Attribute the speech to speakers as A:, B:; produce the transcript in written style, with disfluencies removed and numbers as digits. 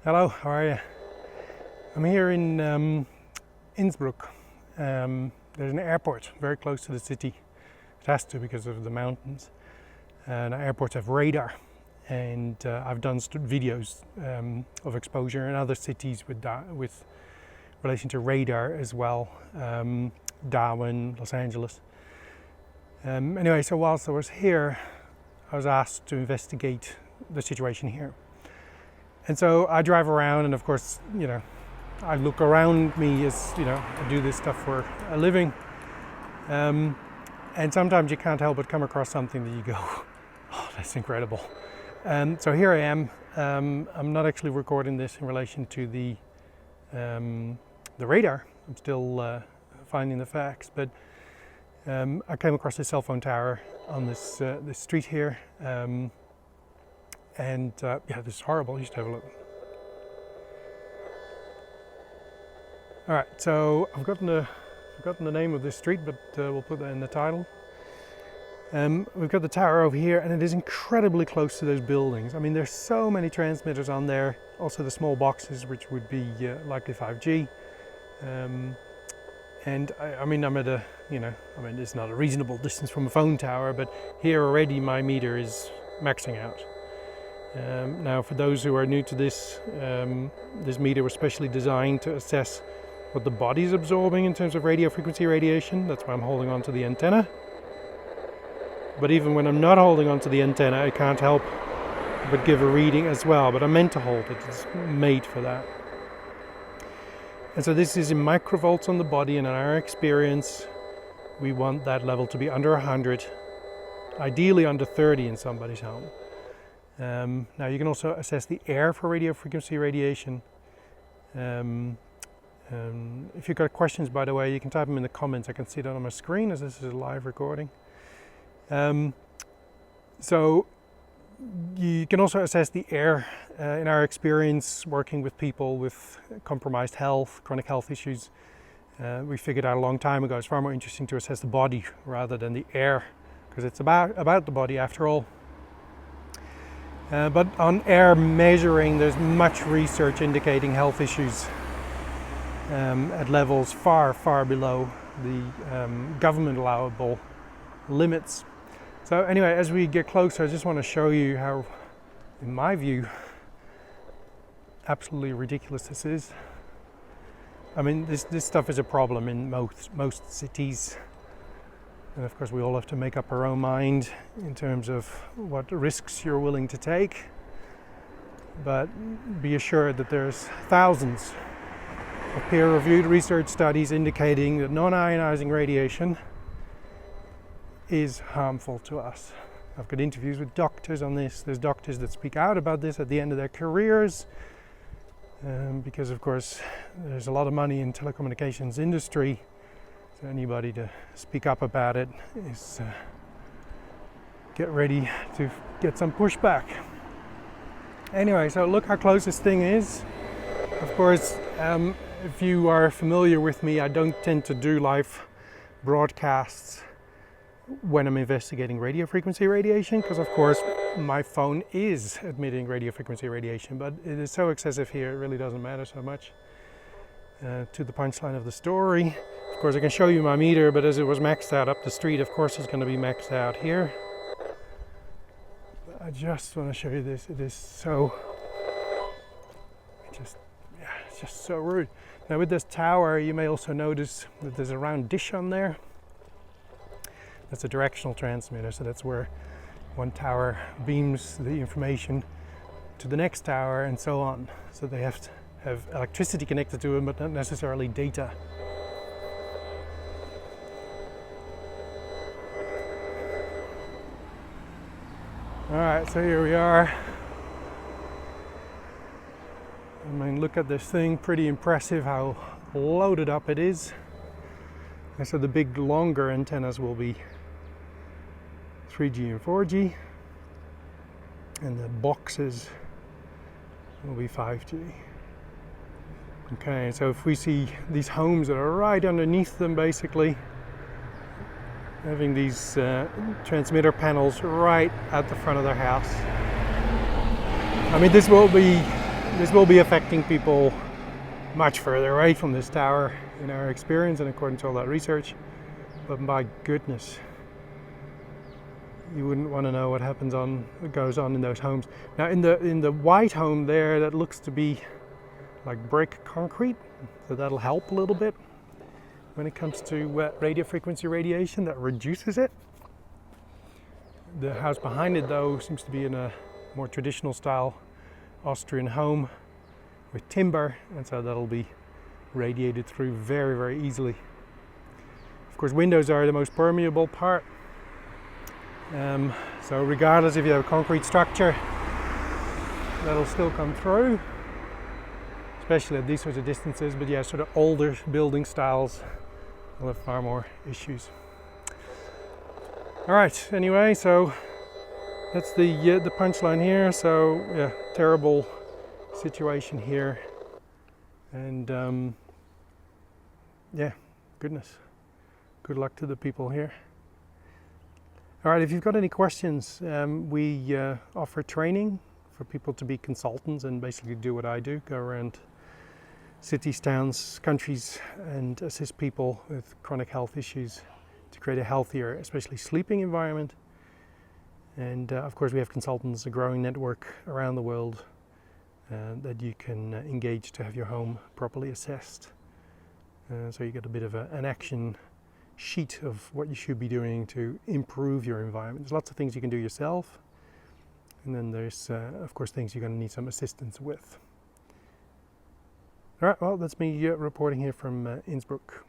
A: Hello, how are you? I'm here in Innsbruck. There's an airport very close to the city. It has to because of the mountains. And airports have radar. And I've done videos of exposure in other cities with relation to radar as well. Darwin, Los Angeles. Anyway, so whilst I was here, I was asked to investigate the situation here. And so I drive around, and of course, I look around me as, I do this stuff for a living. And sometimes you can't help but come across something that you go, oh, that's incredible. So here I am. I'm not actually recording this in relation to the radar. I'm still finding the facts, but I came across this cell phone tower on this street here. Yeah, this is horrible. You should have a look. All right, so I've forgotten the name of this street, but we'll put that in the title. We've got the tower over here, and it is incredibly close to those buildings. I mean, there's so many transmitters on there. Also, the small boxes, which would be likely 5G. And I'm at a, it's not a reasonable distance from a phone tower, but here already my meter is maxing out. Now, for those who are new to this, this meter was specially designed to assess what the body is absorbing in terms of radio frequency radiation. That's why I'm holding on to the antenna. But even when I'm not holding on to the antenna, I can't help but give a reading as well. But I'm meant to hold it. It's made for that. And so this is in microvolts on the body, and in our experience, we want that level to be under 100, ideally under 30 in somebody's home. Now you can also assess the air for radio frequency radiation. If you've got questions, by the way, you can type them in the comments. I can see that on my screen as this is a live recording. So you can also assess the air. In our experience working with people with compromised health, chronic health issues, we figured out a long time ago it's far more interesting to assess the body rather than the air, because it's about the body after all. But on air measuring, there's much research indicating health issues at levels far, far below the government allowable limits. So anyway, as we get closer, I just want to show you how, in my view, absolutely ridiculous this is. I mean, this stuff is a problem in most cities. And of course, we all have to make up our own mind in terms of what risks you're willing to take. But be assured that there's thousands of peer-reviewed research studies indicating that non-ionizing radiation is harmful to us. I've got interviews with doctors on this. There's doctors that speak out about this at the end of their careers. Because of course, there's a lot of money in telecommunications industry. So anybody to speak up about it is get ready to get some pushback. Anyway, so look how close this thing is. Of course, if you are familiar with me, I don't tend to do live broadcasts when I'm investigating radio frequency radiation, because of course my phone is emitting radio frequency radiation, but it is so excessive here it really doesn't matter so much. To the punchline of the story, of course I can show you my meter, but as it was maxed out up the street, of course it's going to be maxed out here. But I just want to show you this. It is so it's just so rude. Now with this tower, you may also notice that there's a round dish on there. That's a directional transmitter, so that's where one tower beams the information to the next tower and so on. So they have to have electricity connected to them, but not necessarily data. All right, so here we are. I mean, look at this thing, pretty impressive how loaded up it is. And so the big longer antennas will be 3G and 4G, and the boxes will be 5G. Okay, so if we see these homes that are right underneath them, basically having these transmitter panels right at the front of their house. I mean, this will be this will be affecting people much further away from this tower in our experience and according to all that research. But my goodness, you wouldn't want to know what goes on in those homes. Now in the white home there, that looks to be like brick concrete, so that'll help a little bit when it comes to radio frequency radiation. That reduces it. The house behind it though seems to be in a more traditional style Austrian home with timber, and so that'll be radiated through very, very easily. Of course, windows are the most permeable part, so regardless if you have a concrete structure, that'll still come through, especially at these sorts of distances. But yeah, sort of older building styles will have far more issues. All right, anyway, so that's the punchline here. So yeah, terrible situation here, and yeah, goodness, good luck to the people here. All right, if you've got any questions, we offer training for people to be consultants and basically do what I do, go around cities, towns, countries, and assist people with chronic health issues to create a healthier, especially sleeping environment. And of course we have consultants, a growing network around the world that you can engage to have your home properly assessed. So you get a bit of an action sheet of what you should be doing to improve your environment. There's lots of things you can do yourself, and then there's of course things you're going to need some assistance with. All right, well, that's me reporting here from Innsbruck.